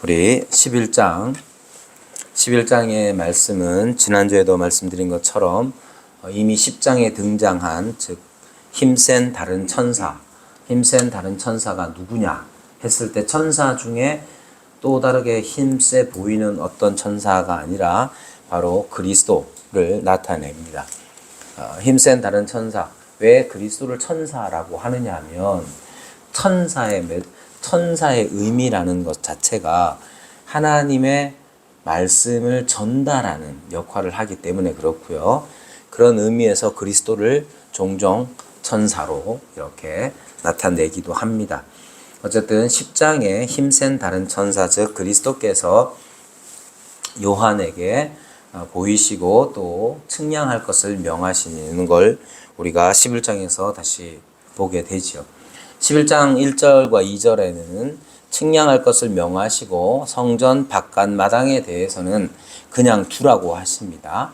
우리 11장의 말씀은 지난주에도 말씀드린 것처럼 이미 10장에 등장한 즉 힘센 다른 천사가 누구냐 했을 때 천사 중에 또 다르게 힘세 보이는 어떤 천사가 아니라 바로 그리스도를 나타냅니다. 힘센 다른 천사. 왜 그리스도를 천사라고 하느냐 하면 천사의 의미라는 것 자체가 하나님의 말씀을 전달하는 역할을 하기 때문에 그렇고요. 그런 의미에서 그리스도를 종종 천사로 이렇게 나타내기도 합니다. 어쨌든 10장에 힘센 다른 천사 즉 그리스도께서 요한에게 보이시고 또 측량할 것을 명하시는 걸 우리가 11장에서 다시 보게 되죠. 11장 1절과 2절에는 측량할 것을 명하시고 성전 바깥 마당에 대해서는 그냥 두라고 하십니다.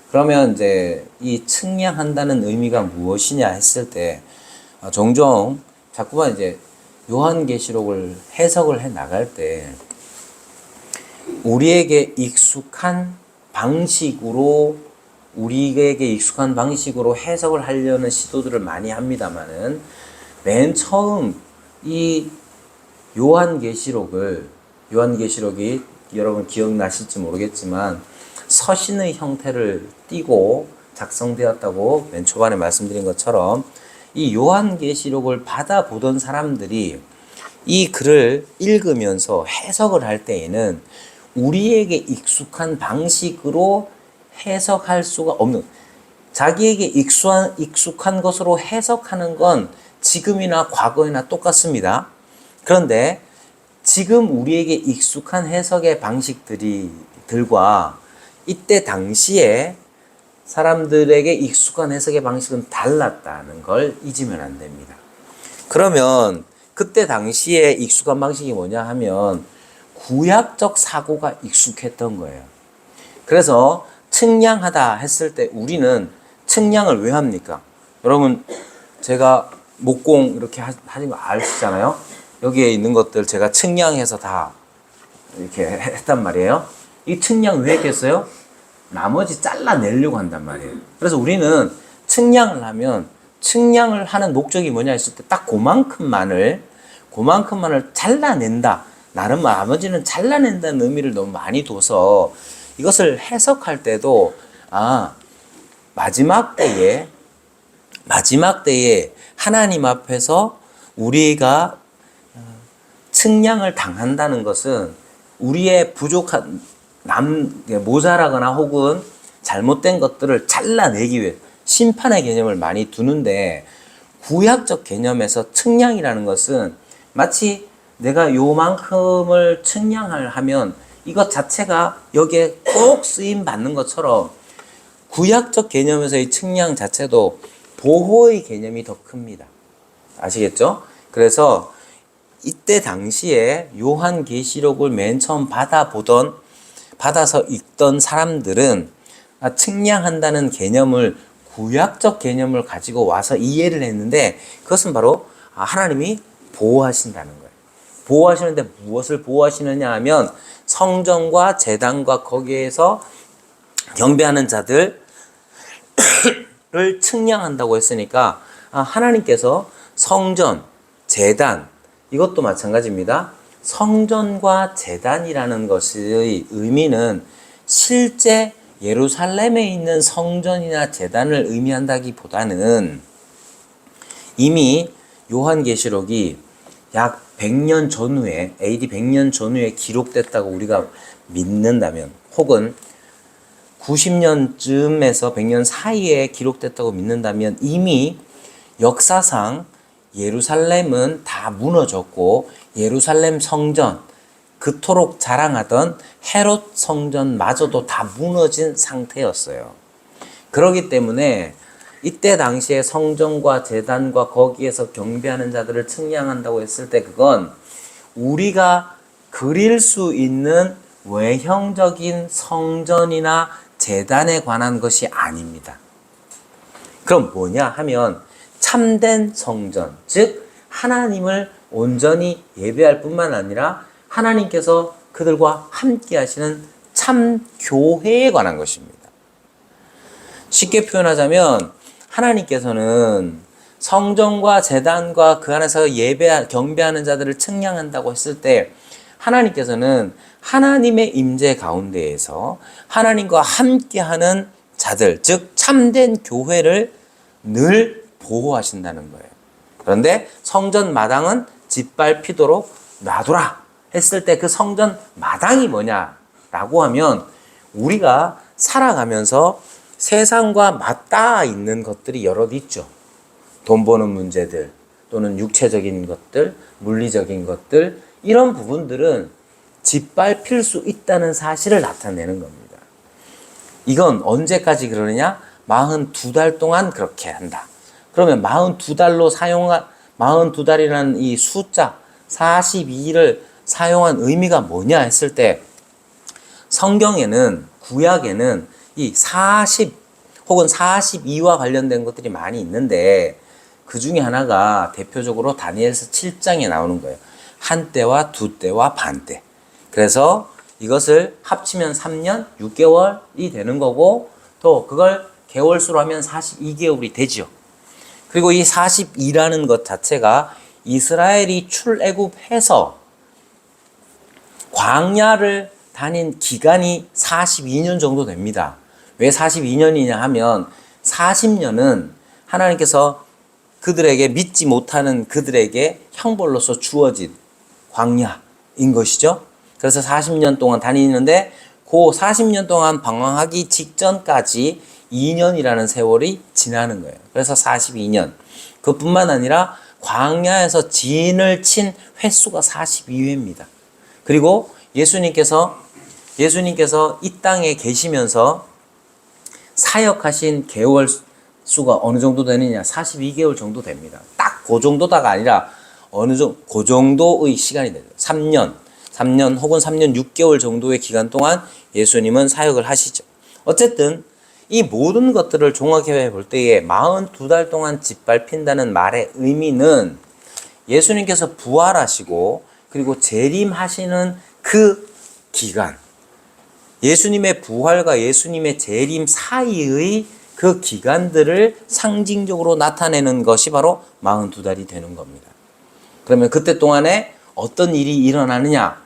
그러면 이제 이 측량한다는 의미가 무엇이냐 했을 때 종종 자꾸만 이제 요한계시록을 해석을 해 나갈 때 우리에게 익숙한 방식으로 해석을 하려는 시도들을 많이 합니다만은 맨 처음 이 요한계시록이 여러분 기억나실지 모르겠지만 서신의 형태를 띠고 작성되었다고 맨 초반에 말씀드린 것처럼 이 요한계시록을 받아보던 사람들이 이 글을 읽으면서 해석을 할 때에는 우리에게 익숙한 방식으로 해석할 수가 없는, 자기에게 익숙한 것으로 해석하는 건 지금이나 과거에나 똑같습니다. 그런데 지금 우리에게 익숙한 해석의 방식들과 이때 당시에 사람들에게 익숙한 해석의 방식은 달랐다는 걸 잊으면 안 됩니다. 그러면 그때 당시에 익숙한 방식이 뭐냐 하면 구약적 사고가 익숙했던 거예요. 그래서 측량하다 했을 때 우리는 측량을 왜 합니까? 여러분 제가 목공 이렇게 하는 거 아시잖아요. 여기에 있는 것들 제가 측량해서 다 이렇게 했단 말이에요. 이 측량 왜 했겠어요? 나머지 잘라내려고 한단 말이에요. 그래서 우리는 측량을 하는 목적이 뭐냐 했을 때 딱 그만큼만을 잘라낸다. 나머지는 잘라낸다는 의미를 너무 많이 둬서 이것을 해석할 때도 마지막 때에 하나님 앞에서 우리가 측량을 당한다는 것은 우리의 부족한 모자라거나 혹은 잘못된 것들을 잘라내기 위해 심판의 개념을 많이 두는데 구약적 개념에서 측량이라는 것은 마치 내가 요만큼을 측량을 하면 이것 자체가 여기에 꼭 쓰임 받는 것처럼 구약적 개념에서의 측량 자체도 보호의 개념이 더 큽니다. 아시겠죠? 그래서 이때 당시에 요한계시록을 맨 처음 받아서 읽던 사람들은 측량한다는 개념을 구약적 개념을 가지고 와서 이해를 했는데 그것은 바로 하나님이 보호하신다는 거예요. 보호하시는데 무엇을 보호하시느냐 하면 성전과 제단과 거기에서 경배하는 자들을 측량한다고 했으니까 하나님께서 성전, 제단 이것도 마찬가지입니다. 성전과 제단이라는 것의 의미는 실제 예루살렘에 있는 성전이나 제단을 의미한다기보다는 이미 요한계시록이 약 100년 전후에 AD 100년 전후에 기록됐다고 우리가 믿는다면 혹은 90년쯤에서 100년 사이에 기록됐다고 믿는다면 이미 역사상 예루살렘은 다 무너졌고 예루살렘 성전 그토록 자랑하던 헤롯 성전마저도 다 무너진 상태였어요. 그렇기 때문에 이때 당시에 성전과 제단과 거기에서 경배하는 자들을 측량한다고 했을 때 그건 우리가 그릴 수 있는 외형적인 성전이나 제단에 관한 것이 아닙니다. 그럼 뭐냐 하면 참된 성전, 즉 하나님을 온전히 예배할 뿐만 아니라 하나님께서 그들과 함께 하시는 참 교회에 관한 것입니다. 쉽게 표현하자면 하나님께서는 성전과 제단과 그 안에서 경배하는 자들을 측량한다고 했을 때 하나님께서는 하나님의 임재 가운데에서 하나님과 함께하는 자들, 즉 참된 교회를 늘 보호하신다는 거예요. 그런데 성전 마당은 짓밟히도록 놔두라 했을 때 그 성전 마당이 뭐냐라고 하면 우리가 살아가면서 세상과 맞닿아 있는 것들이 여럿 있죠. 돈 버는 문제들 또는 육체적인 것들, 물리적인 것들, 이런 부분들은 짓밟힐 수 있다는 사실을 나타내는 겁니다. 이건 언제까지 그러느냐? 42달 동안 그렇게 한다. 그러면 42달이라는 이 숫자 42를 사용한 의미가 뭐냐 했을 때 성경에는, 구약에는 이 40 혹은 42와 관련된 것들이 많이 있는데 그 중에 하나가 대표적으로 다니엘서 7장에 나오는 거예요. 한 때와 두 때와 반 때. 그래서 이것을 합치면 3년 6개월이 되는 거고 또 그걸 개월수로 하면 42개월이 되죠. 그리고 이 42라는 것 자체가 이스라엘이 출애굽해서 광야를 다닌 기간이 42년 정도 됩니다. 왜 42년이냐 하면 40년은 하나님께서 그들에게 믿지 못하는 그들에게 형벌로서 주어진 광야인 것이죠. 그래서 40년 동안 다니는데 그 40년 동안 방황하기 직전까지 2년이라는 세월이 지나는 거예요. 그래서 42년. 그뿐만 아니라 광야에서 진을 친 횟수가 42회입니다. 그리고 예수님께서 이 땅에 계시면서 사역하신 개월 수가 어느 정도 되느냐? 42개월 정도 됩니다. 딱 그 정도다가 아니라 그 정도의 시간이 되죠. 3년 혹은 3년 6개월 정도의 기간 동안 예수님은 사역을 하시죠. 어쨌든 이 모든 것들을 종합해 볼 때에 42달 동안 짓밟힌다는 말의 의미는 예수님께서 부활하시고 그리고 재림하시는 그 기간, 예수님의 부활과 예수님의 재림 사이의 그 기간들을 상징적으로 나타내는 것이 바로 42달이 되는 겁니다. 그러면 그때 동안에 어떤 일이 일어나느냐?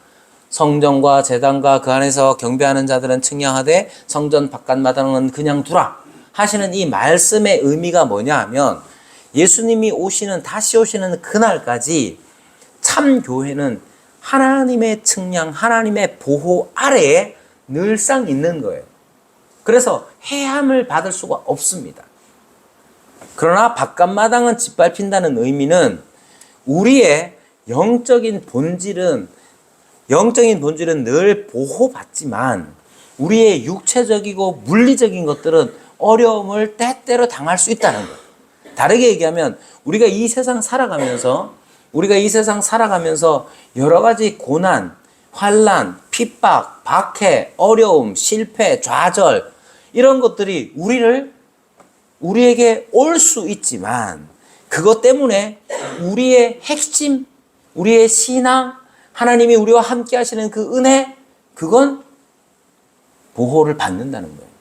성전과 제단과 그 안에서 경배하는 자들은 측량하되 성전 바깥마당은 그냥 두라 하시는 이 말씀의 의미가 뭐냐 하면 예수님이 다시 오시는 그날까지 참 교회는 하나님의 측량, 하나님의 보호 아래에 늘상 있는 거예요. 그래서 해함을 받을 수가 없습니다. 그러나 바깥마당은 짓밟힌다는 의미는 우리의 영적인 본질은 늘 보호받지만 우리의 육체적이고 물리적인 것들은 어려움을 때때로 당할 수 있다는 거예요. 다르게 얘기하면 우리가 이 세상 살아가면서 여러 가지 고난, 환난, 핍박, 박해, 어려움, 실패, 좌절 이런 것들이 우리에게 올 수 있지만 그것 때문에 우리의 핵심, 우리의 신앙, 하나님이 우리와 함께 하시는 그 은혜, 그건 보호를 받는다는 거예요.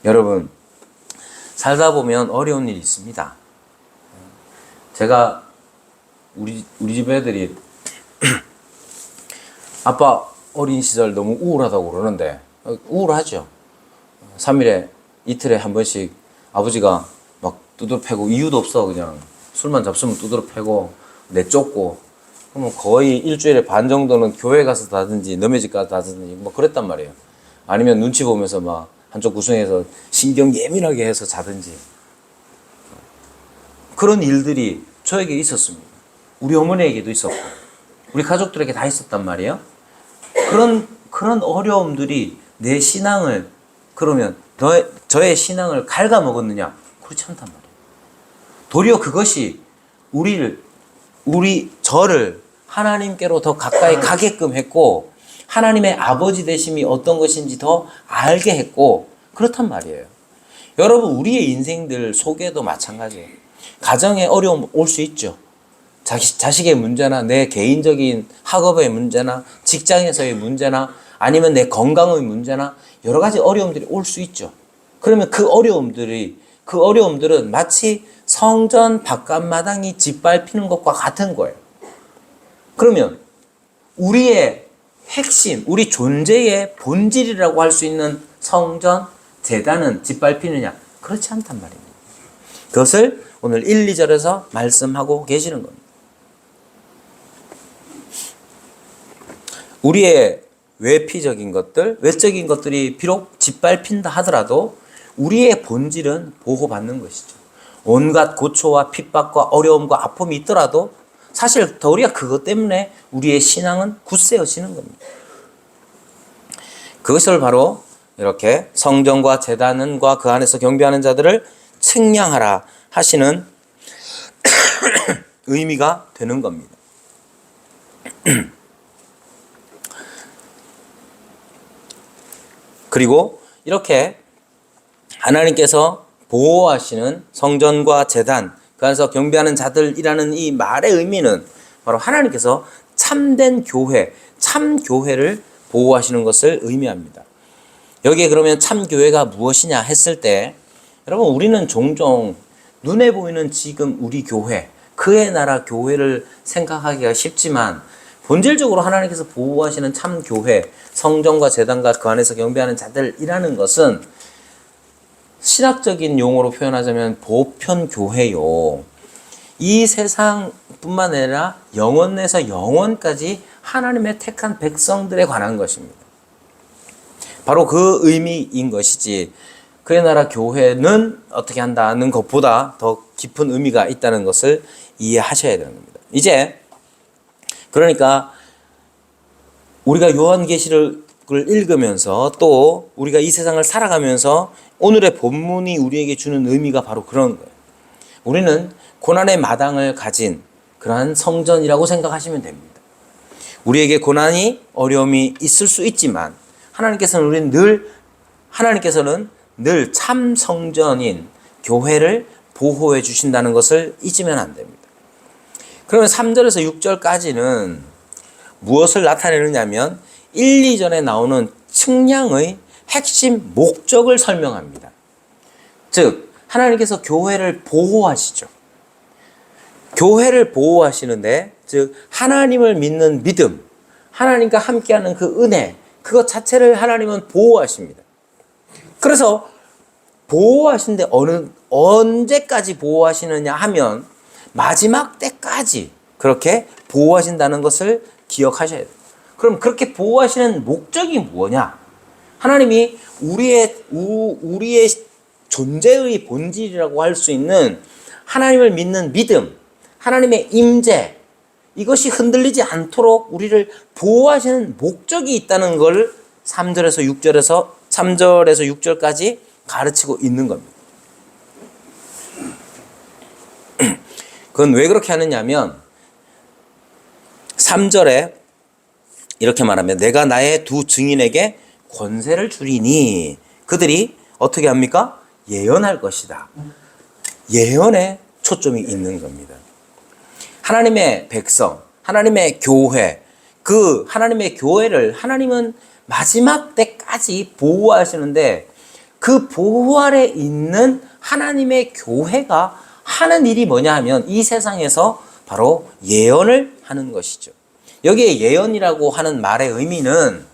여러분, 살다 보면 어려운 일이 있습니다. 제가 우리 집 애들이 아빠 어린 시절 너무 우울하다고 그러는데 우울하죠. 3일에 이틀에 한 번씩 아버지가 막 두드러 패고 이유도 없어 그냥 술만 잡수면 두드러 패고 내쫓고 그러면 거의 일주일에 반 정도는 교회 가서 다든지 너네 집 가서 다든지 뭐 그랬단 말이에요. 아니면 눈치 보면서 막 한쪽 구석에서 신경 예민하게 해서 자든지 그런 일들이 저에게 있었습니다. 우리 어머니에게도 있었고 우리 가족들에게 다 있었단 말이에요. 그런 어려움들이 내 신앙을 그러면 저의 신앙을 갉아먹었느냐? 그렇지 않단 말이에요. 도리어 그것이 저를 하나님께로 더 가까이 가게끔 했고 하나님의 아버지 되심이 어떤 것인지 더 알게 했고 그렇단 말이에요. 여러분 우리의 인생들 속에도 마찬가지예요. 가정에 어려움 올 수 있죠. 자식의 문제나 내 개인적인 학업의 문제나 직장에서의 문제나 아니면 내 건강의 문제나 여러 가지 어려움들이 올 수 있죠. 그러면 그 어려움들은 마치 성전 바깥마당이 짓밟히는 것과 같은 거예요. 그러면 우리의 핵심, 우리 존재의 본질이라고 할 수 있는 성전, 제단은 짓밟히느냐? 그렇지 않단 말입니다. 그것을 오늘 1, 2절에서 말씀하고 계시는 겁니다. 우리의 외피적인 것들, 외적인 것들이 비록 짓밟힌다 하더라도 우리의 본질은 보호받는 것이죠. 온갖 고초와 핍박과 어려움과 아픔이 있더라도 사실 더 우리가 그것 때문에 우리의 신앙은 굳세어지는 겁니다. 그것을 바로 이렇게 성전과 제단과 그 안에서 경배하는 자들을 측량하라 하시는 의미가 되는 겁니다. 그리고 이렇게 하나님께서 보호하시는 성전과 제단, 그 안에서 경배하는 자들이라는 이 말의 의미는 바로 하나님께서 참된 교회, 참 교회를 보호하시는 것을 의미합니다. 여기에 그러면 참 교회가 무엇이냐 했을 때, 여러분 우리는 종종 눈에 보이는 지금 우리 교회, 그의 나라 교회를 생각하기가 쉽지만 본질적으로 하나님께서 보호하시는 참 교회, 성전과 제단과 그 안에서 경배하는 자들이라는 것은 신학적인 용어로 표현하자면 보편 교회요. 이 세상뿐만 아니라 영원에서 영원까지 하나님의 택한 백성들에 관한 것입니다. 바로 그 의미인 것이지 그의 나라 교회는 어떻게 한다는 것보다 더 깊은 의미가 있다는 것을 이해하셔야 되는 겁니다. 이제 그러니까 우리가 요한계시를 읽으면서 또 우리가 이 세상을 살아가면서 오늘의 본문이 우리에게 주는 의미가 바로 그런 거예요. 우리는 고난의 마당을 가진 그러한 성전이라고 생각하시면 됩니다. 우리에게 고난이 어려움이 있을 수 있지만 하나님께서는 늘 참 성전인 교회를 보호해 주신다는 것을 잊으면 안 됩니다. 그러면 3절에서 6절까지는 무엇을 나타내느냐면 1, 2절에 나오는 측량의 핵심 목적을 설명합니다. 즉 하나님께서 교회를 보호하시죠. 교회를 보호하시는데 즉 하나님을 믿는 믿음, 하나님과 함께하는 그 은혜, 그것 자체를 하나님은 보호하십니다. 그래서 보호하시는데 언제까지 보호하시느냐 하면 마지막 때까지 그렇게 보호하신다는 것을 기억하셔야 돼요. 그럼 그렇게 보호하시는 목적이 뭐냐? 하나님이 우리의 존재의 본질이라고 할 수 있는 하나님을 믿는 믿음, 하나님의 임재, 이것이 흔들리지 않도록 우리를 보호하시는 목적이 있다는 걸 3절에서 6절까지 가르치고 있는 겁니다. 그건 왜 그렇게 하느냐면 3절에 이렇게 말하면 내가 나의 두 증인에게 권세를 주리니 그들이 어떻게 합니까? 예언할 것이다. 예언에 초점이 있는 겁니다. 하나님의 백성, 하나님의 교회, 그 하나님의 교회를 하나님은 마지막 때까지 보호하시는데 그 보호 아래 있는 하나님의 교회가 하는 일이 뭐냐 하면 이 세상에서 바로 예언을 하는 것이죠. 여기에 예언이라고 하는 말의 의미는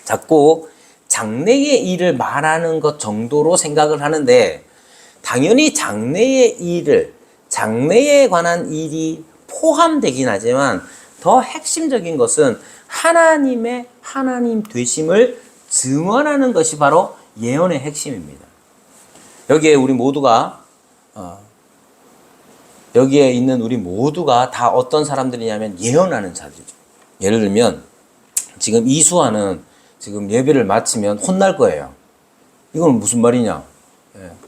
자꾸 장래의 일을 말하는 것 정도로 생각을 하는데 당연히 장래에 관한 일이 포함되긴 하지만 더 핵심적인 것은 하나님의 하나님 되심을 증언하는 것이 바로 예언의 핵심입니다. 여기에 있는 우리 모두가 다 어떤 사람들이냐면 예언하는 자들이죠. 예를 들면 지금 이수아는 지금 예배를 마치면 혼날 거예요. 이건 무슨 말이냐?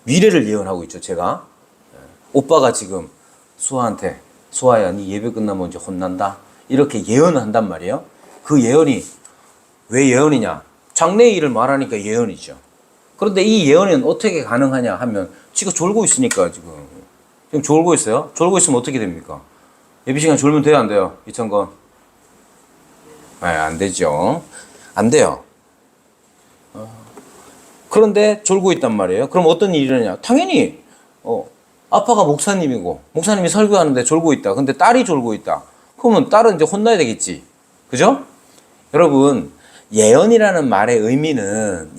미래를 예언하고 있죠, 제가. 오빠가 지금 수아한테 수아야, 네 예배 끝나면 이제 혼난다. 이렇게 예언을 한단 말이에요. 그 예언이 왜 예언이냐? 장래의 일을 말하니까 예언이죠. 그런데 이 예언은 어떻게 가능하냐 하면 지가 졸고 있으니까 지금 졸고 있어요. 졸고 있으면 어떻게 됩니까? 예비 시간 졸면 돼요, 안 돼요? 이천건. 네, 안 되죠. 안 돼요. 그런데 졸고 있단 말이에요. 그럼 어떤 일이 일어나냐? 당연히 아빠가 목사님이고 목사님이 설교하는데 졸고 있다. 근데 딸이 졸고 있다. 그러면 딸은 이제 혼나야 되겠지. 그죠? 여러분, 예언이라는 말의 의미는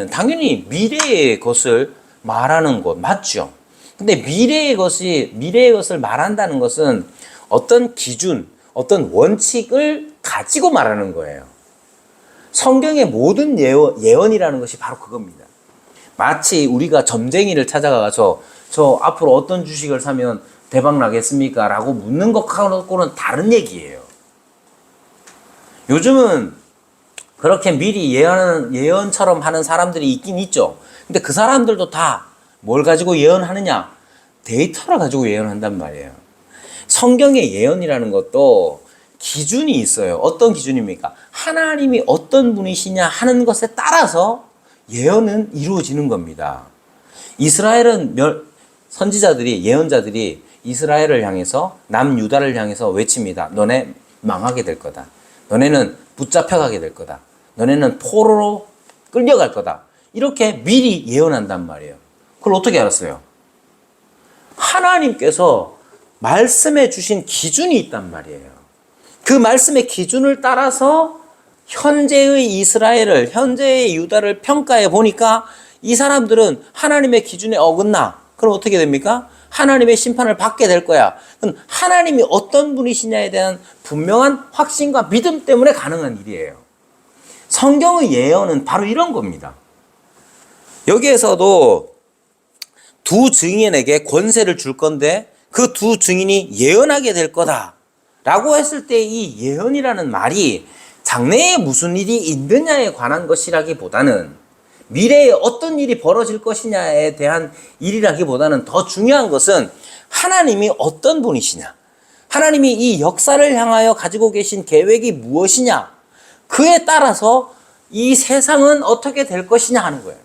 당연히 미래의 것을 말하는 것 맞죠. 근데 미래의 것을 말한다는 것은 어떤 기준, 어떤 원칙을 가지고 말하는 거예요. 성경의 모든 예언이라는 것이 바로 그겁니다. 마치 우리가 점쟁이를 찾아가서 저 앞으로 어떤 주식을 사면 대박 나겠습니까? 라고 묻는 것하고는 다른 얘기예요. 요즘은 그렇게 미리 예언처럼 하는 사람들이 있긴 있죠. 근데 그 사람들도 다 뭘 가지고 예언하느냐? 데이터를 가지고 예언한단 말이에요. 성경의 예언이라는 것도 기준이 있어요. 어떤 기준입니까? 하나님이 어떤 분이시냐 하는 것에 따라서 예언은 이루어지는 겁니다. 이스라엘은 예언자들이 이스라엘을 향해서 남유다를 향해서 외칩니다. 너네 망하게 될 거다. 너네는 붙잡혀가게 될 거다. 너네는 포로로 끌려갈 거다. 이렇게 미리 예언한단 말이에요. 그걸 어떻게 알았어요? 하나님께서 말씀해 주신 기준이 있단 말이에요. 그 말씀의 기준을 따라서 현재의 이스라엘을, 현재의 유다를 평가해 보니까 이 사람들은 하나님의 기준에 어긋나. 그럼 어떻게 됩니까? 하나님의 심판을 받게 될 거야. 그럼 하나님이 어떤 분이시냐에 대한 분명한 확신과 믿음 때문에 가능한 일이에요. 성경의 예언은 바로 이런 겁니다. 여기에서도 두 증인에게 권세를 줄 건데 그 두 증인이 예언하게 될 거다 라고 했을 때 이 예언이라는 말이 장래에 무슨 일이 있느냐에 관한 것이라기보다는 미래에 어떤 일이 벌어질 것이냐에 대한 일이라기보다는 더 중요한 것은 하나님이 어떤 분이시냐, 하나님이 이 역사를 향하여 가지고 계신 계획이 무엇이냐, 그에 따라서 이 세상은 어떻게 될 것이냐 하는 거예요.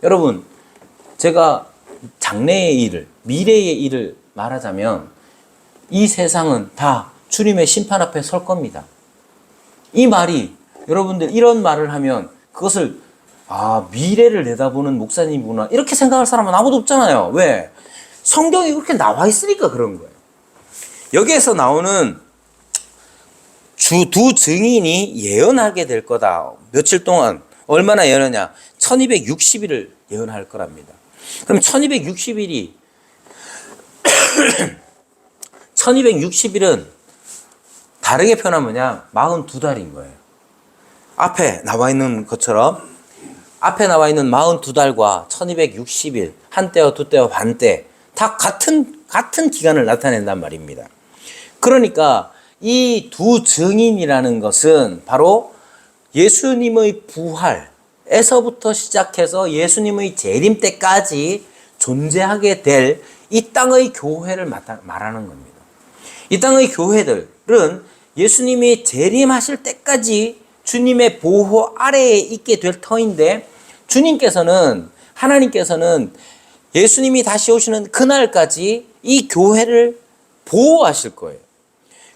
여러분, 제가 장래의 일을, 미래의 일을 말하자면 이 세상은 다 주님의 심판 앞에 설 겁니다. 이 말이, 여러분들 이런 말을 하면 그것을 미래를 내다보는 목사님이구나 이렇게 생각할 사람은 아무도 없잖아요. 왜? 성경이 그렇게 나와 있으니까 그런 거예요. 여기에서 나오는 두 증인이 예언하게 될 거다. 며칠 동안 얼마나 예언하냐? 1260일을 예언할 거랍니다. 그럼 1260일이 1260일은 다르게 표현하면 뭐냐? 42달인 거예요. 앞에 나와 있는 것처럼 앞에 나와 있는 42달과 1260일, 한때와 두때와 반때 다 같은 기간을 나타낸단 말입니다. 그러니까 이 두 증인이라는 것은 바로 예수님의 부활에서부터 시작해서 예수님의 재림 때까지 존재하게 될 이 땅의 교회를 말하는 겁니다. 이 땅의 교회들은 예수님이 재림하실 때까지 주님의 보호 아래에 있게 될 터인데, 하나님께서는 예수님이 다시 오시는 그날까지 이 교회를 보호하실 거예요.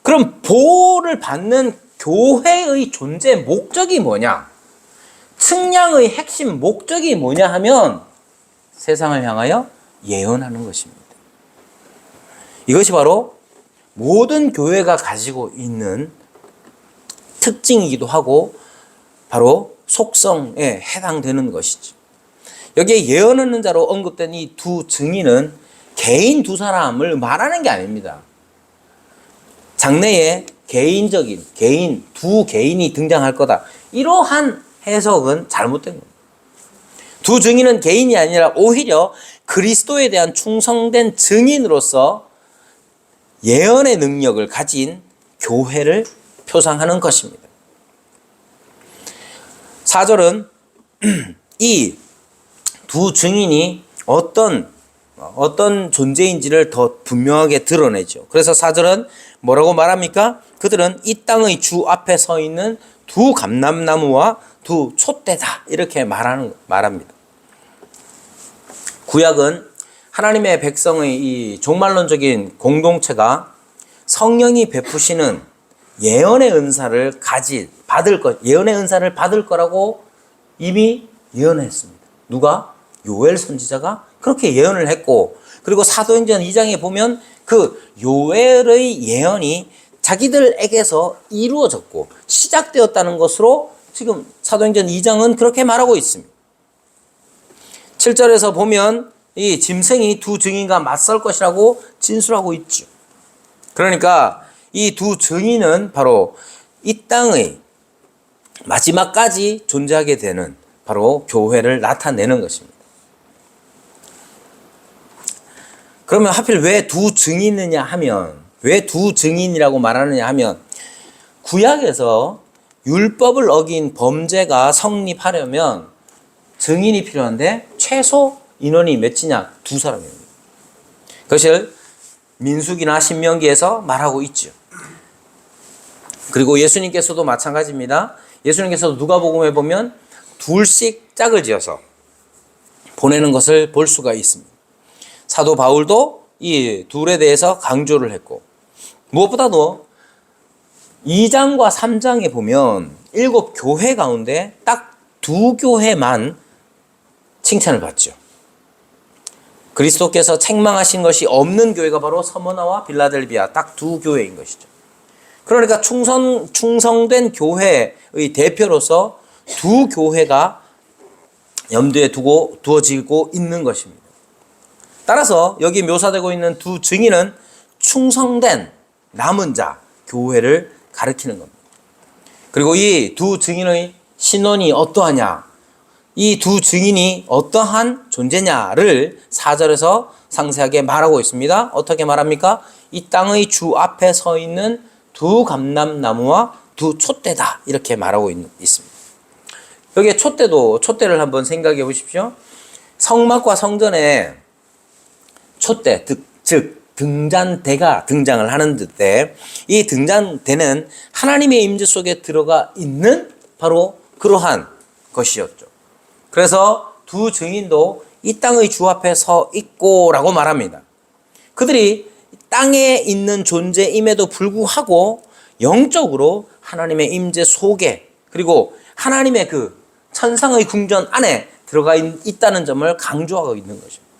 그럼 보호를 받는 교회의 존재 목적이 뭐냐? 측량의 핵심 목적이 뭐냐 하면 세상을 향하여 예언하는 것입니다. 이것이 바로 모든 교회가 가지고 있는 특징이기도 하고 바로 속성에 해당되는 것이죠. 여기에 예언하는 자로 언급된 이 두 증인은 개인 두 사람을 말하는 게 아닙니다. 장래에 두 개인이 등장할 거다. 이러한 해석은 잘못된 겁니다. 두 증인은 개인이 아니라 오히려 그리스도에 대한 충성된 증인으로서 예언의 능력을 가진 교회를 표상하는 것입니다. 4절은 이 두 증인이 어떤 존재인지를 더 분명하게 드러내죠. 그래서 4절은 뭐라고 말합니까? 그들은 이 땅의 주 앞에 서 있는 두 감람나무와 두 촛대다 이렇게 말합니다. 구약은 하나님의 백성의 이 종말론적인 공동체가 성령이 베푸시는 예언의 은사를 예언의 은사를 받을 거라고 이미 예언했습니다. 누가? 요엘 선지자가 그렇게 예언을 했고, 그리고 사도행전 2장에 보면 그 요엘의 예언이 자기들에게서 이루어졌고 시작되었다는 것으로 지금 사도행전 2장은 그렇게 말하고 있습니다. 7절에서 보면 이 짐승이 두 증인과 맞설 것이라고 진술하고 있죠. 그러니까 이 두 증인은 바로 이 땅의 마지막까지 존재하게 되는 바로 교회를 나타내는 것입니다. 그러면 하필 왜 두 증인이냐 하면, 왜 두 증인이라고 말하느냐 하면, 구약에서 율법을 어긴 범죄가 성립하려면 증인이 필요한데 최소 인원이 몇이냐? 두 사람입니다. 그것을 민수기나 신명기에서 말하고 있죠. 그리고 예수님께서도 마찬가지입니다. 예수님께서도 누가복음에 보면 둘씩 짝을 지어서 보내는 것을 볼 수가 있습니다. 사도 바울도 이 둘에 대해서 강조를 했고, 무엇보다도 2장과 3장에 보면 7교회 가운데 딱 2교회만 칭찬을 받죠. 그리스도께서 책망하신 것이 없는 교회가 바로 서머나와 빌라델비아 딱 2교회인 것이죠. 그러니까 충성된 교회의 대표로서 2교회가 염두에 두어지고 있는 것입니다. 따라서 여기 묘사되고 있는 두 증인은 충성된 남은 자, 교회를 가리키는 겁니다. 그리고 이 두 증인의 신원이 어떠하냐, 이 두 증인이 어떠한 존재냐를 4절에서 상세하게 말하고 있습니다. 어떻게 말합니까? 이 땅의 주 앞에 서 있는 두 감람나무와 두 촛대다, 이렇게 말하고 있습니다. 여기에 촛대를 한번 생각해 보십시오. 성막과 성전에 촛대, 즉 등잔대가 등장을 하는 때 이 등잔대는 하나님의 임재 속에 들어가 있는 바로 그러한 것이었죠. 그래서 두 증인도 이 땅의 주 앞에 서 있고 라고 말합니다. 그들이 땅에 있는 존재임에도 불구하고 영적으로 하나님의 임재 속에, 그리고 하나님의 그 천상의 궁전 안에 들어가 있다는 점을 강조하고 있는 것입니다.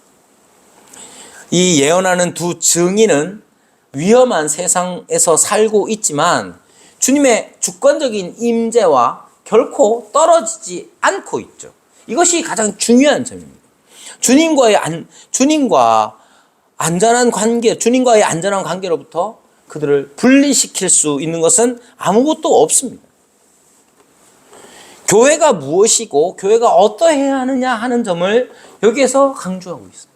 이 예언하는 두 증인은 위험한 세상에서 살고 있지만 주님의 주권적인 임재와 결코 떨어지지 않고 있죠. 이것이 가장 중요한 점입니다. 주님과의 안전한 관계로부터 그들을 분리시킬 수 있는 것은 아무것도 없습니다. 교회가 무엇이고 교회가 어떠해야 하느냐 하는 점을 여기에서 강조하고 있습니다.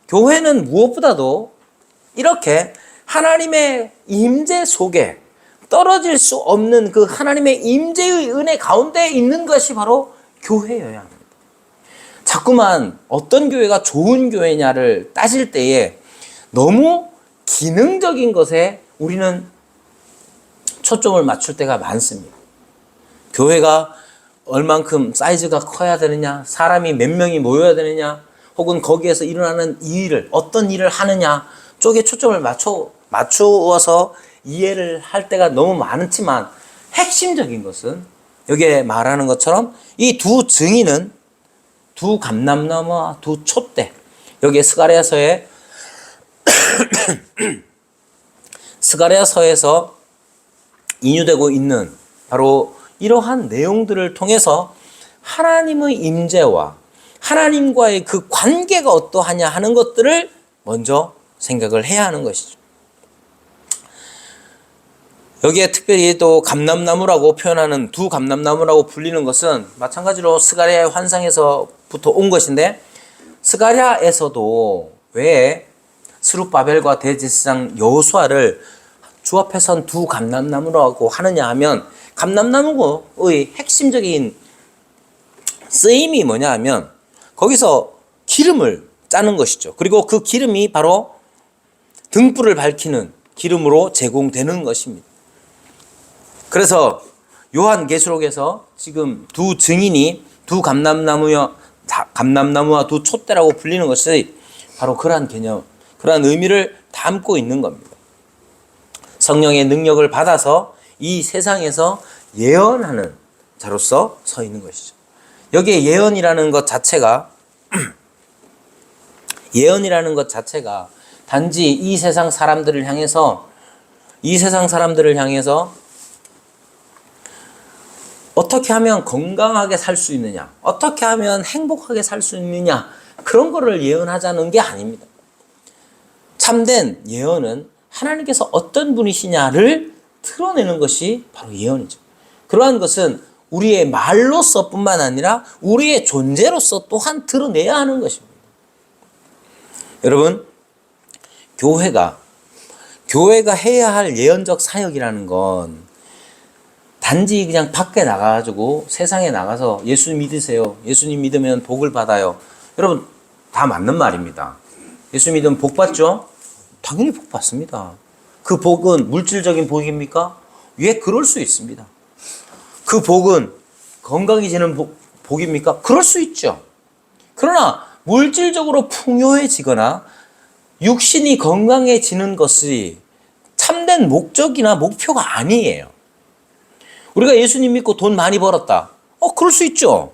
교회는 무엇보다도 이렇게 하나님의 임재 속에 떨어질 수 없는 그 하나님의 임재의 은혜 가운데 있는 것이 바로 교회여야 합니다. 자꾸만 어떤 교회가 좋은 교회냐를 따질 때에 너무 기능적인 것에 우리는 초점을 맞출 때가 많습니다. 교회가 얼만큼 사이즈가 커야 되느냐, 사람이 몇 명이 모여야 되느냐, 혹은 거기에서 일어나는 어떤 일을 하느냐 쪽에 초점을 맞추어서 이해를 할 때가 너무 많지만, 핵심적인 것은 여기에 말하는 것처럼 이 두 증인은 두 감람나무와 두 촛대, 여기에 스가랴서에서 인유되고 있는 바로 이러한 내용들을 통해서 하나님의 임재와 하나님과의 그 관계가 어떠하냐 하는 것들을 먼저 생각을 해야 하는 것이죠. 여기에 특별히 또 감람나무라고 표현하는 두 감람나무라고 불리는 것은 마찬가지로 스가랴의 환상에서부터 온 것인데, 스가랴에서도 왜 스룹바벨과 대제사장 여호수아를 주 앞에 선 두 감람나무라고 하느냐 하면, 감람나무의 핵심적인 쓰임이 뭐냐 하면 거기서 기름을 짜는 것이죠. 그리고 그 기름이 바로 등불을 밝히는 기름으로 제공되는 것입니다. 그래서 요한계시록에서 지금 두 증인이 두 감람나무와 두 촛대라고 불리는 것이 바로 그러한 개념, 그러한 의미를 담고 있는 겁니다. 성령의 능력을 받아서 이 세상에서 예언하는 자로서 서 있는 것이죠. 여기에 예언이라는 것 자체가 단지 이 세상 사람들을 향해서 어떻게 하면 건강하게 살 수 있느냐, 어떻게 하면 행복하게 살 수 있느냐, 그런 거를 예언하자는 게 아닙니다. 참된 예언은 하나님께서 어떤 분이시냐를 드러내는 것이 바로 예언이죠. 그러한 것은 우리의 말로서 뿐만 아니라 우리의 존재로서 또한 드러내야 하는 것입니다. 여러분, 교회가 해야 할 예언적 사역이라는 건 단지 그냥 밖에 나가가지고 세상에 나가서 예수 믿으세요, 예수님 믿으면 복을 받아요. 여러분, 다 맞는 말입니다. 예수 믿으면 복 받죠? 당연히 복 받습니다. 그 복은 물질적인 복입니까? 예, 그럴 수 있습니다. 그 복은 건강해지는 복입니까? 그럴 수 있죠. 그러나 물질적으로 풍요해지거나 육신이 건강해지는 것이 참된 목적이나 목표가 아니에요. 우리가 예수님 믿고 돈 많이 벌었다. 그럴 수 있죠.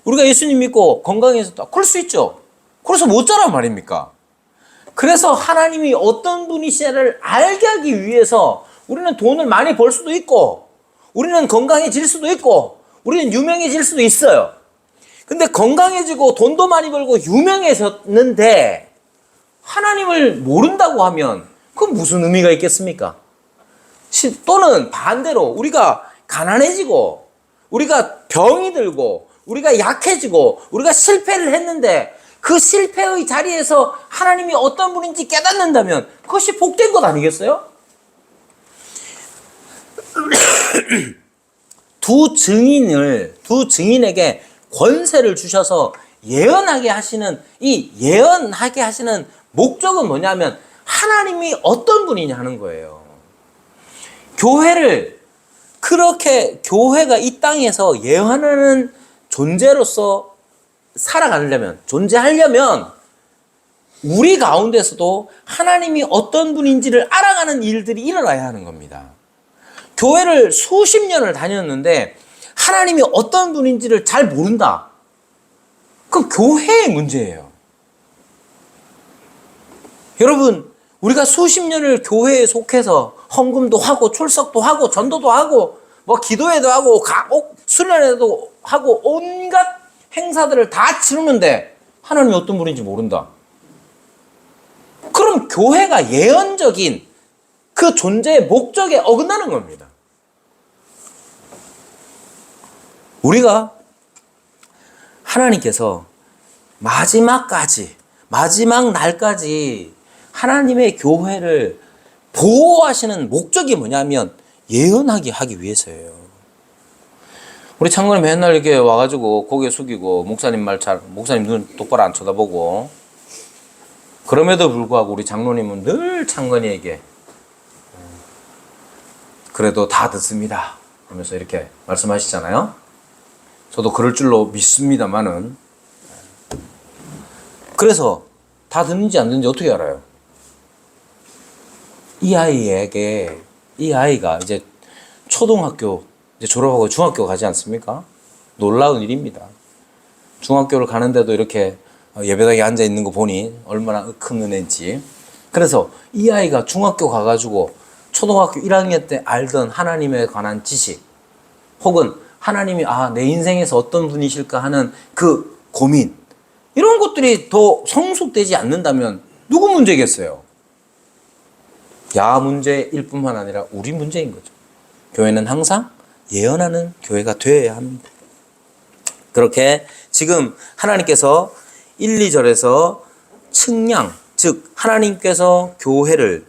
우리가 예수님 믿고 건강해졌다. 그럴 수 있죠. 그래서 못 자란 말입니까? 그래서 하나님이 어떤 분이시냐를 알게 하기 위해서 우리는 돈을 많이 벌 수도 있고, 우리는 건강해질 수도 있고, 우리는 유명해질 수도 있어요. 근데 건강해지고 돈도 많이 벌고 유명해졌는데 하나님을 모른다고 하면 그건 무슨 의미가 있겠습니까? 또는 반대로 우리가 가난해지고, 우리가 병이 들고, 우리가 약해지고, 우리가 실패를 했는데 그 실패의 자리에서 하나님이 어떤 분인지 깨닫는다면 그것이 복된 것 아니겠어요? 두 증인에게 권세를 주셔서 예언하게 하시는 목적은 뭐냐면 하나님이 어떤 분이냐 하는 거예요. 교회가 이 땅에서 예언하는 존재로서 존재하려면 우리 가운데서도 하나님이 어떤 분인지를 알아가는 일들이 일어나야 하는 겁니다. 교회를 수십 년을 다녔는데 하나님이 어떤 분인지를 잘 모른다. 그건 교회의 문제예요. 여러분, 우리가 수십 년을 교회에 속해서 헌금도 하고 출석도 하고 전도도 하고 기도회도 하고 수련회도 하고 온갖 행사들을 다 치르는데 하나님이 어떤 분인지 모른다. 그럼 교회가 예언적인 그 존재의 목적에 어긋나는 겁니다. 우리가 하나님께서 마지막 날까지 하나님의 교회를 보호하시는 목적이 뭐냐면 예언하게 하기 위해서예요. 우리 창건이 맨날 이렇게 와가지고 고개 숙이고 목사님 눈 똑바로 안 쳐다보고, 그럼에도 불구하고 우리 장로님은 늘 창건이에게 그래도 다 듣습니다 하면서 이렇게 말씀하시잖아요. 저도 그럴 줄로 믿습니다만은, 그래서 다 듣는지 안 듣는지 어떻게 알아요? 이 아이가 이제 초등학교 이제 졸업하고 중학교 가지 않습니까? 놀라운 일입니다. 중학교를 가는데도 이렇게 예배당에 앉아 있는 거 보니 얼마나 큰 은혜인지. 그래서 이 아이가 중학교 가가지고 초등학교 1학년 때 알던 하나님에 관한 지식, 혹은 하나님이 내 인생에서 어떤 분이실까 하는 그 고민, 이런 것들이 더 성숙되지 않는다면 누구 문제겠어요? 야 문제일 뿐만 아니라 우리 문제인 거죠. 교회는 항상 예언하는 교회가 되어야 합니다. 그렇게 지금 하나님께서 1, 2절에서 측량, 즉 하나님께서 교회를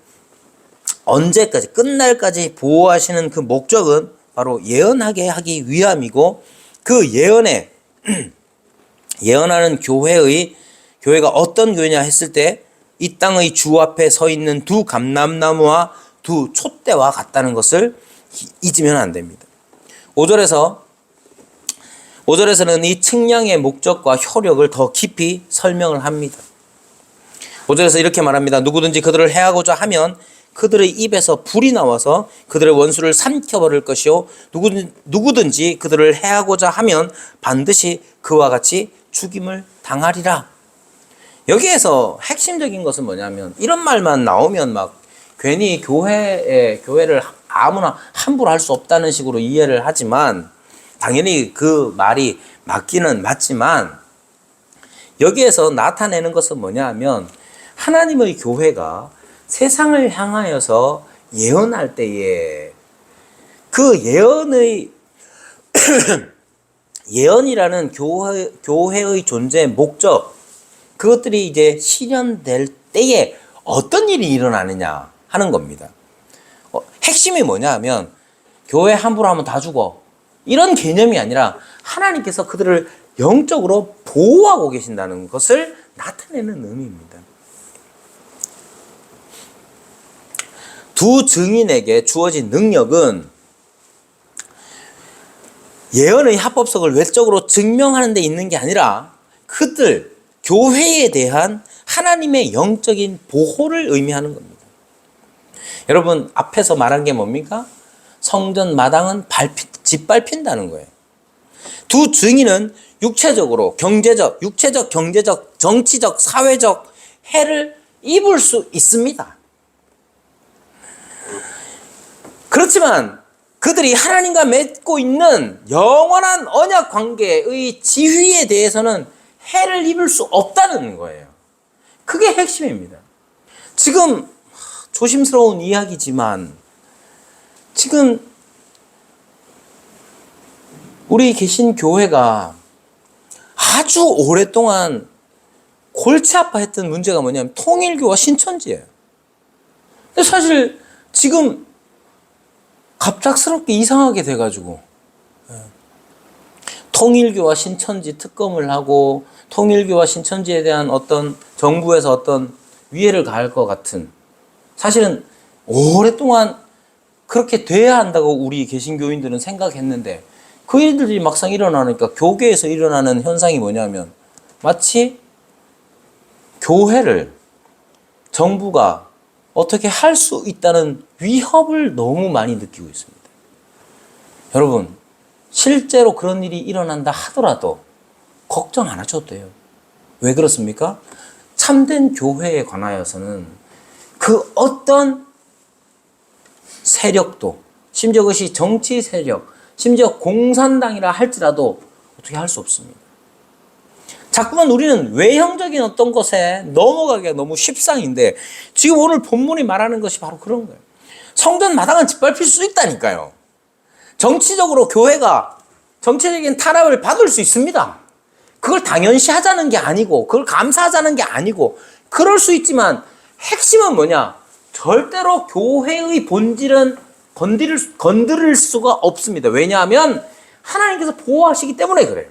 언제까지, 끝날까지 보호하시는 그 목적은 바로 예언하게 하기 위함이고, 그 예언하는 교회가 어떤 교회냐 했을 때 이 땅의 주 앞에 서 있는 두 감람나무와 두 촛대와 같다는 것을 잊으면 안 됩니다. 5절에서는 이 측량의 목적과 효력을 더 깊이 설명을 합니다. 5절에서 이렇게 말합니다. 누구든지 그들을 해하고자 하면 그들의 입에서 불이 나와서 그들의 원수를 삼켜버릴 것이요 누구든지 그들을 해하고자 하면 반드시 그와 같이 죽임을 당하리라. 여기에서 핵심적인 것은 뭐냐면, 이런 말만 나오면 막 괜히 교회를 아무나 함부로 할 수 없다는 식으로 이해를 하지만, 당연히 그 말이 맞기는 맞지만, 여기에서 나타내는 것은 뭐냐 하면, 하나님의 교회가 세상을 향하여서 예언할 때에 그 예언의 예언이라는 교회의 존재의 목적, 그것들이 이제 실현될 때에 어떤 일이 일어나느냐 하는 겁니다. 핵심이 뭐냐 하면, 교회 함부로 하면 다 죽어, 이런 개념이 아니라 하나님께서 그들을 영적으로 보호하고 계신다는 것을 나타내는 의미입니다. 두 증인에게 주어진 능력은 예언의 합법성을 외적으로 증명하는 데 있는 게 아니라 그들, 교회에 대한 하나님의 영적인 보호를 의미하는 겁니다. 여러분, 앞에서 말한 게 뭡니까? 성전 마당은 짓밟힌다는 거예요. 두 증인은 육체적, 경제적, 정치적, 사회적 해를 입을 수 있습니다. 그렇지만 그들이 하나님과 맺고 있는 영원한 언약 관계의 지위에 대해서는 해를 입을 수 없다는 거예요. 그게 핵심입니다. 지금 조심스러운 이야기지만, 지금 우리 계신 교회가 아주 오랫동안 골치 아파했던 문제가 뭐냐면 통일교와 신천지예요. 근데 사실 지금 갑작스럽게 이상하게 돼가지고 통일교와 신천지 특검을 하고 통일교와 신천지에 대한 어떤 정부에서 어떤 위해를 가할 것 같은, 사실은 오랫동안 그렇게 돼야 한다고 우리 개신교인들은 생각했는데, 그 일들이 막상 일어나니까 교계에서 일어나는 현상이 뭐냐면, 마치 교회를 정부가 어떻게 할 수 있다는 위협을 너무 많이 느끼고 있습니다. 여러분, 실제로 그런 일이 일어난다 하더라도 걱정 안 하셔도 돼요. 왜 그렇습니까? 참된 교회에 관하여서는 그 어떤 세력도, 심지어 그것이 정치 세력, 심지어 공산당이라 할지라도 어떻게 할 수 없습니다. 자꾸만 우리는 외형적인 어떤 것에 넘어가기가 너무 쉽상인데, 지금 오늘 본문이 말하는 것이 바로 그런 거예요. 성전 마당은 짓밟힐 수 있다니까요. 정치적으로 교회가 정치적인 탄압을 받을 수 있습니다. 그걸 당연시 하자는 게 아니고, 그걸 감사하자는 게 아니고, 그럴 수 있지만 핵심은 뭐냐? 절대로 교회의 본질은 건드릴 수가 없습니다. 왜냐하면 하나님께서 보호하시기 때문에 그래요.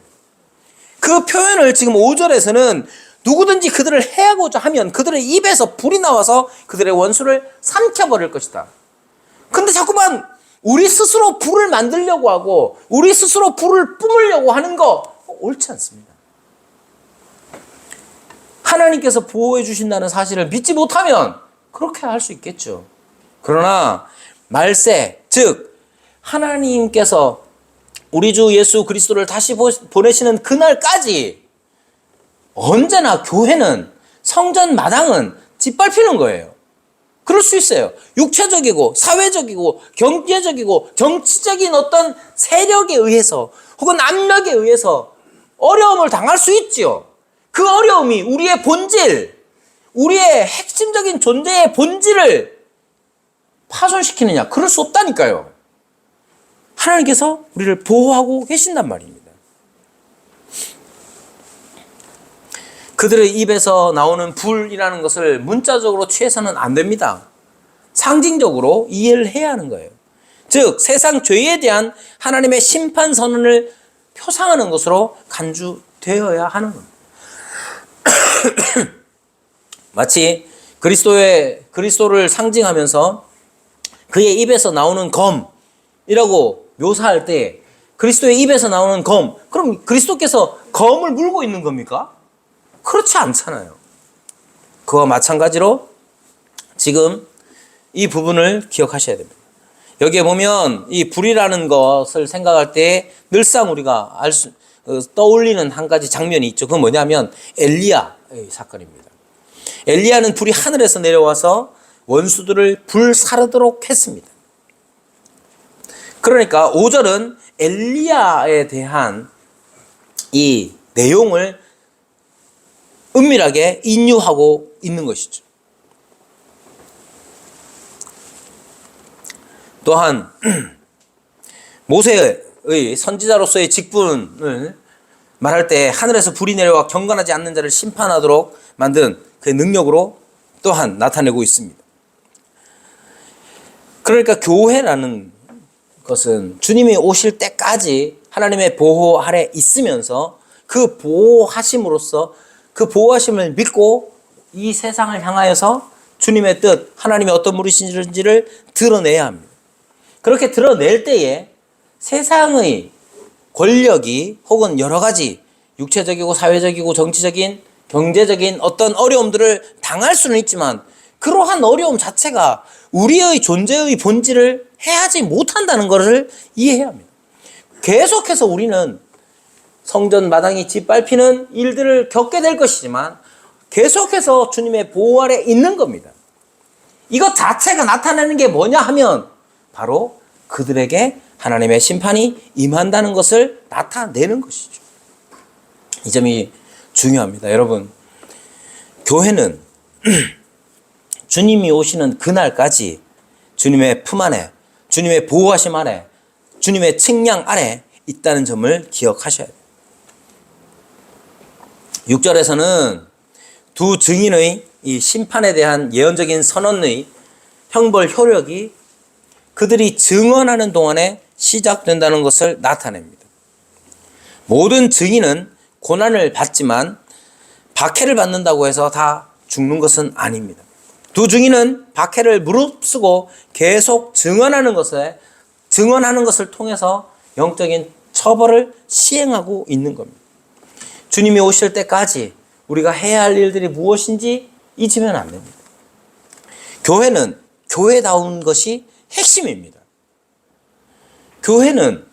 그 표현을 지금 5절에서는 누구든지 그들을 해하고자 하면 그들의 입에서 불이 나와서 그들의 원수를 삼켜버릴 것이다. 근데 자꾸만 우리 스스로 불을 만들려고 하고 우리 스스로 불을 뿜으려고 하는 거 옳지 않습니다. 하나님께서 보호해 주신다는 사실을 믿지 못하면 그렇게 할 수 있겠죠. 그러나 말세, 즉 하나님께서 우리 주 예수 그리스도를 다시 보내시는 그날까지 언제나 교회는, 성전 마당은 짓밟히는 거예요. 그럴 수 있어요. 육체적이고 사회적이고 경제적이고 정치적인 어떤 세력에 의해서 혹은 압력에 의해서 어려움을 당할 수 있지요. 그 어려움이 우리의 본질, 우리의 핵심적인 존재의 본질을 파손시키느냐? 그럴 수 없다니까요. 하나님께서 우리를 보호하고 계신단 말입니다. 그들의 입에서 나오는 불이라는 것을 문자적으로 취해서는 안 됩니다. 상징적으로 이해를 해야 하는 거예요. 즉 세상 죄에 대한 하나님의 심판 선언을 표상하는 것으로 간주되어야 하는 겁니다. 마치 그리스도를 상징하면서 그의 입에서 나오는 검이라고 묘사할 때, 그리스도의 입에서 나오는 검, 그럼 그리스도께서 검을 물고 있는 겁니까? 그렇지 않잖아요. 그와 마찬가지로 지금 이 부분을 기억하셔야 됩니다. 여기에 보면 이 불이라는 것을 생각할 때 늘상 우리가 떠올리는 한 가지 장면이 있죠. 그건 뭐냐면 엘리야의 사건입니다. 엘리야는 불이 하늘에서 내려와서 원수들을 불사르도록 했습니다. 그러니까 5절은 엘리야에 대한 이 내용을 은밀하게 인유하고 있는 것이죠. 또한 모세의 선지자로서의 직분을 말할 때 하늘에서 불이 내려와 경건하지 않는 자를 심판하도록 만든 그 능력으로 또한 나타내고 있습니다. 그러니까 교회라는 것은 주님이 오실 때까지 하나님의 보호 아래 있으면서 그 보호하심으로써 그 보호하심을 믿고 이 세상을 향하여서 주님의 뜻, 하나님의 어떤 분이신지를 드러내야 합니다. 그렇게 드러낼 때에 세상의 권력이 혹은 여러 가지 육체적이고 사회적이고 정치적인 경제적인 어떤 어려움들을 당할 수는 있지만 그러한 어려움 자체가 우리의 존재의 본질을 해하지 못한다는 것을 이해해야 합니다. 계속해서 우리는 성전 마당이 짓밟히는 일들을 겪게 될 것이지만 계속해서 주님의 보호 아래 있는 겁니다. 이것 자체가 나타내는 게 뭐냐 하면 바로 그들에게 하나님의 심판이 임한다는 것을 나타내는 것이죠. 이 점이 중요합니다. 여러분, 교회는 주님이 오시는 그날까지 주님의 품 안에, 주님의 보호하심 아래, 주님의 측량 아래 있다는 점을 기억하셔야 돼요. 6절에서는 두 증인의 이 심판에 대한 예언적인 선언의 형벌 효력이 그들이 증언하는 동안에 시작된다는 것을 나타냅니다. 모든 증인은 고난을 받지만 박해를 받는다고 해서 다 죽는 것은 아닙니다. 두 증인은 박해를 무릅쓰고 계속 증언하는 것을 통해서 영적인 처벌을 시행하고 있는 겁니다. 주님이 오실 때까지 우리가 해야 할 일들이 무엇인지 잊으면 안 됩니다. 교회는 교회다운 것이 핵심입니다. 교회는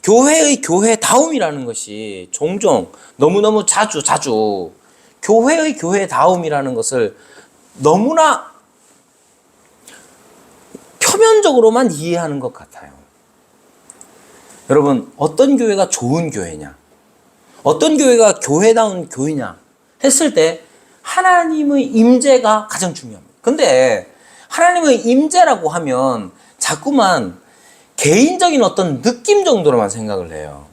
교회의 교회다움이라는 것이 종종 너무너무 자주 교회의 교회다움이라는 것을 너무나 표면적으로만 이해하는 것 같아요. 여러분, 어떤 교회가 좋은 교회냐? 어떤 교회가 교회다운 교회냐? 했을 때 하나님의 임재가 가장 중요합니다. 근데 하나님의 임재라고 하면 자꾸만 개인적인 어떤 느낌 정도로만 생각을 해요.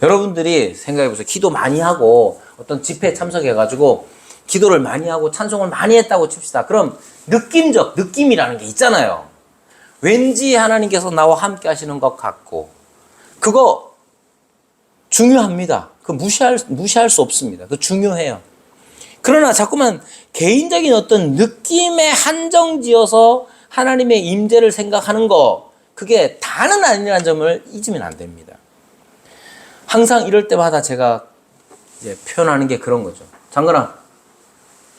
여러분들이 생각해보세요. 기도 많이 하고 어떤 집회에 참석해가지고 기도를 많이 하고 찬송을 많이 했다고 칩시다. 그럼 느낌이라는 게 있잖아요. 왠지 하나님께서 나와 함께 하시는 것 같고, 그거 중요합니다. 그 무시할 수 없습니다. 그 중요해요. 그러나 자꾸만 개인적인 어떤 느낌에 한정지어서 하나님의 임재를 생각하는 거, 그게 다는 아니라는 점을 잊으면 안 됩니다. 항상 이럴 때마다 제가 이제 표현하는 게 그런 거죠. 장건아,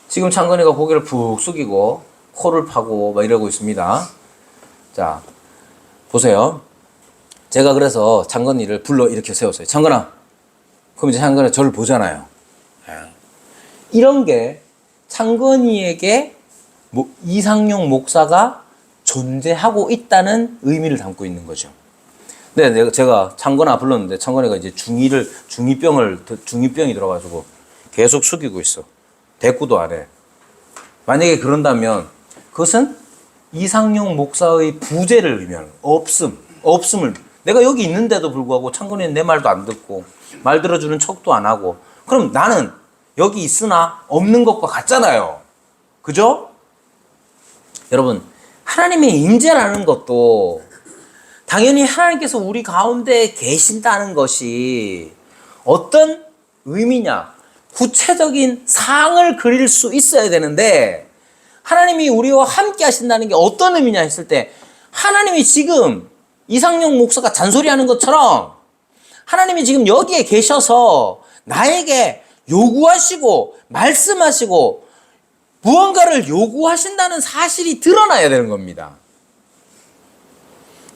지금 창건이가 고개를 푹 숙이고 코를 파고 막 이러고 있습니다. 자, 보세요. 제가 그래서 창건이를 불러 이렇게 세웠어요. 창건아. 그럼 이제 창건이가 저를 보잖아요. 이런 게 창건이에게 이상용 목사가 존재하고 있다는 의미를 담고 있는 거죠. 네, 제가 창건아 불렀는데 창건이가 이제 중이병이 들어가지고 계속 숙이고 있어. 대꾸도 안 해. 만약에 그런다면 그것은 이상용 목사의 부재를 의미하는 없음을 내가 여기 있는데도 불구하고 창건이는 내 말도 안 듣고 말 들어주는 척도 안 하고, 그럼 나는 여기 있으나 없는 것과 같잖아요. 그죠? 여러분, 하나님의 임재라는 것도 당연히 하나님께서 우리 가운데 계신다는 것이 어떤 의미냐, 구체적인 상을 그릴 수 있어야 되는데, 하나님이 우리와 함께 하신다는 게 어떤 의미냐 했을 때, 하나님이 지금 이상용 목사가 잔소리하는 것처럼 하나님이 지금 여기에 계셔서 나에게 요구하시고 말씀하시고 무언가를 요구하신다는 사실이 드러나야 되는 겁니다.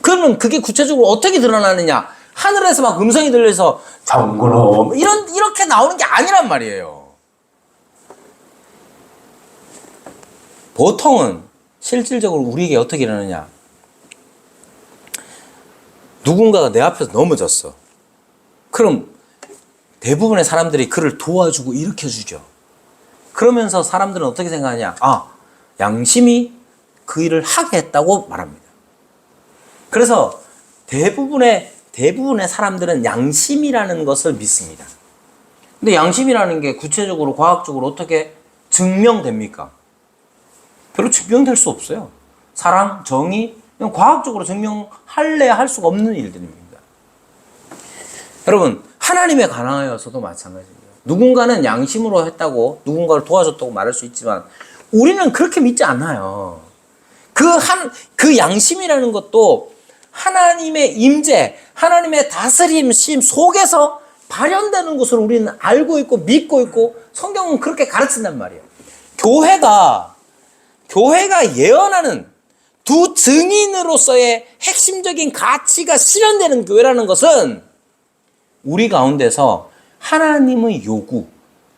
그러면 그게 구체적으로 어떻게 드러나느냐? 하늘에서 막 음성이 들려서 장군아 이렇게 나오는 게 아니란 말이에요. 보통은 실질적으로 우리에게 어떻게 일어나느냐? 누군가가 내 앞에서 넘어졌어. 그럼 대부분의 사람들이 그를 도와주고 일으켜주죠. 그러면서 사람들은 어떻게 생각하냐? 아, 양심이 그 일을 하게 했다고 말합니다. 그래서 대부분의 사람들은 양심이라는 것을 믿습니다. 근데 양심이라는 게 구체적으로 과학적으로 어떻게 증명됩니까? 별로 증명될 수 없어요. 사랑, 정의, 그냥 과학적으로 증명할래야 할 수가 없는 일들입니다. 여러분, 하나님에 관하여서도 마찬가지입니다. 누군가는 양심으로 했다고, 누군가를 도와줬다고 말할 수 있지만, 우리는 그렇게 믿지 않아요. 그 양심이라는 것도 하나님의 임재, 하나님의 다스림심 속에서 발현되는 것을 우리는 알고 있고 믿고 있고 성경은 그렇게 가르친단 말이에요. 교회가 예언하는 두 증인으로서의 핵심적인 가치가 실현되는 교회라는 것은 우리 가운데서 하나님의 요구,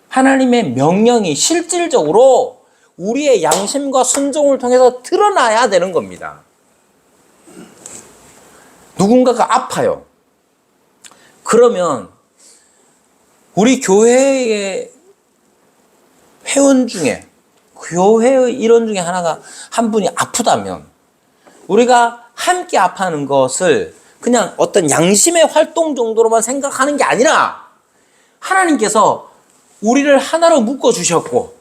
하나님의 명령이 실질적으로 우리의 양심과 순종을 통해서 드러나야 되는 겁니다. 누군가가 아파요. 그러면 우리 교회의 회원 중에, 교회의 일원 중에 한 분이 아프다면 우리가 함께 아파하는 것을 그냥 어떤 양심의 활동 정도로만 생각하는 게 아니라 하나님께서 우리를 하나로 묶어주셨고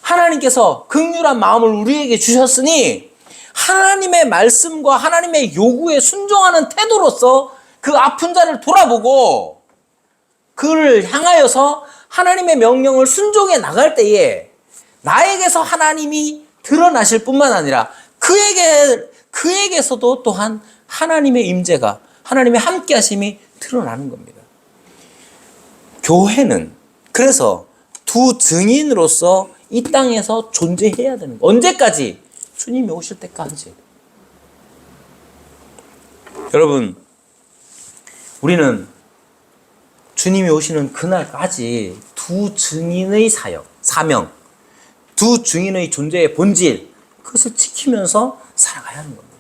하나님께서 긍휼한 마음을 우리에게 주셨으니 하나님의 말씀과 하나님의 요구에 순종하는 태도로서 그 아픈 자를 돌아보고 그를 향하여서 하나님의 명령을 순종해 나갈 때에 나에게서 하나님이 드러나실 뿐만 아니라 그에게서도 또한 하나님의 임재가, 하나님의 함께하심이 드러나는 겁니다. 교회는 그래서 두 증인으로서 이 땅에서 존재해야 되는 거예요. 언제까지? 주님이 오실 때까지. 여러분, 우리는 주님이 오시는 그날까지 두 증인의 사명, 두 증인의 존재의 본질, 그것을 지키면서 살아가야 하는 겁니다.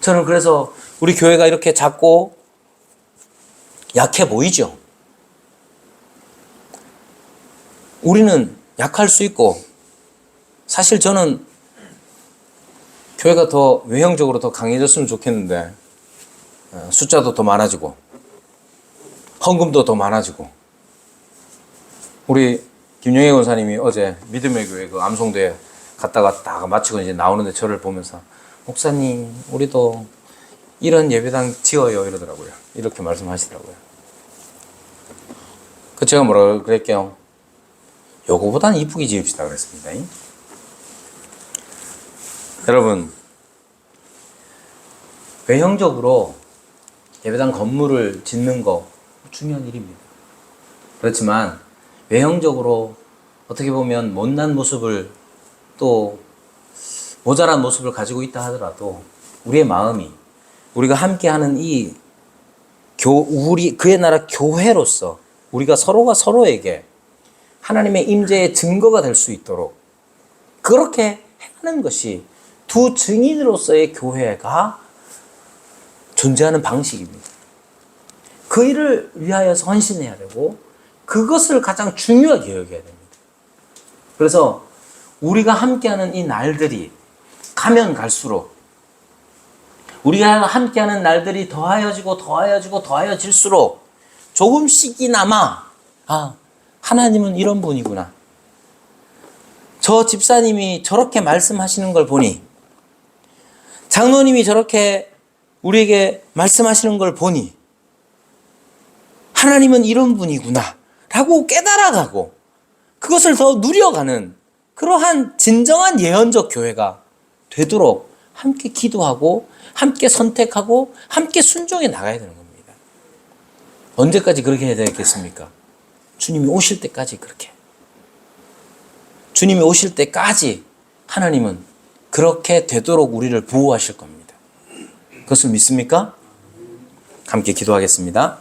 저는 그래서 우리 교회가 이렇게 작고 약해 보이죠? 우리는 약할 수 있고, 사실 저는 교회가 더 외형적으로 더 강해졌으면 좋겠는데, 숫자도 더 많아지고, 헌금도 더 많아지고, 우리 김영애 권사님이 어제 믿음의 교회 그 암송대에 갔다가 다 마치고 이제 나오는데 저를 보면서, 목사님, 우리도 이런 예배당 지어요 이러더라고요. 이렇게 말씀하시더라고요. 그 제가 뭐라고 그랬게요? 요거보다는 이쁘게 지읍시다 그랬습니다. 여러분, 외형적으로 예배당 건물을 짓는 거 중요한 일입니다. 그렇지만 외형적으로 어떻게 보면 못난 모습을 또 모자란 모습을 가지고 있다 하더라도 우리의 마음이 우리가 함께하는 그의 나라 교회로서 우리가 서로가 서로에게 하나님의 임재의 증거가 될 수 있도록 그렇게 하는 것이 두 증인으로서의 교회가 존재하는 방식입니다. 그 일을 위하여서 헌신해야 되고 그것을 가장 중요하게 여겨야 됩니다. 그래서 우리가 함께하는 이 날들이 가면 갈수록 우리가 함께하는 날들이 더하여질수록 조금씩이나마 하나님은 이런 분이구나. 저 집사님이 저렇게 말씀하시는 걸 보니 장로님이 저렇게 우리에게 말씀하시는 걸 보니 하나님은 이런 분이구나 라고 깨달아가고 그것을 더 누려가는 그러한 진정한 예언적 교회가 되도록 함께 기도하고 함께 선택하고 함께 순종해 나가야 되는 겁니다. 언제까지 그렇게 해야 되겠습니까? 주님이 오실 때까지 그렇게. 주님이 오실 때까지 하나님은 그렇게 되도록 우리를 보호하실 겁니다. 그것을 믿습니까? 함께 기도하겠습니다.